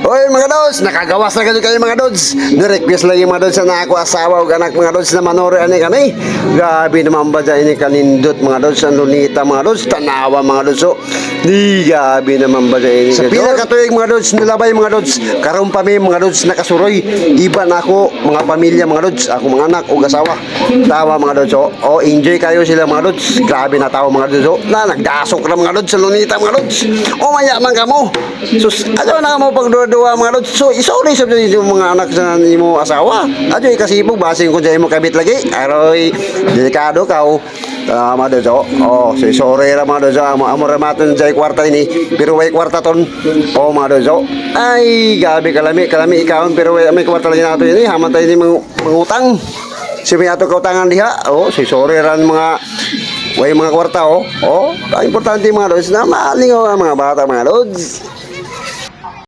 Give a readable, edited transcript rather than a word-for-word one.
Oy mga Lods, nakagawas na kayo mga Lods. Ni-request lang yung mga Lods na ako asawa o anak mga Lods na manori ani kani. Grabe naman ba dyan ini kanindot mga Lods, ang lunita mga Lods, tanawa mga Lods. Oh. Di gabi naman ba dyan ini. Sa pila katuig mga Lods, nilabay mga Lods. Karon pa may mga Lods nakasuroy. Iba na ako, mga pamilya mga Lods, ako mga anak o asawa. Tawa mga Lods. Oh, enjoy kayo sila mga Lods. Grabe na tawa mga Lods. Oh. Na nagdasok na mga Lods sa lunita mga Lods. O mayaman ka mo. Sus, ano na mo pag duwa mga Lods. So, isorry sa yung mga anak sa imo asawa. Adyo ikasibog basing kung sa imo kabit lagi. Aroy, delikado ka o. Tama Lods. Oh, so sorry ra mga Lods. Amo ramaton sa kwarta ini. Pero way kwarta ton. Oh mga Lods. Ay, gabi kalami ikaon pero way may kwarta lagi nato ini. Hamatay ni mangutang. Sabi ato kautangan diha. Oh, si sorry ran mga way mga kwarta oh. Oh, ang importante mga Lods na maalingaw ang mga bata mga Lods.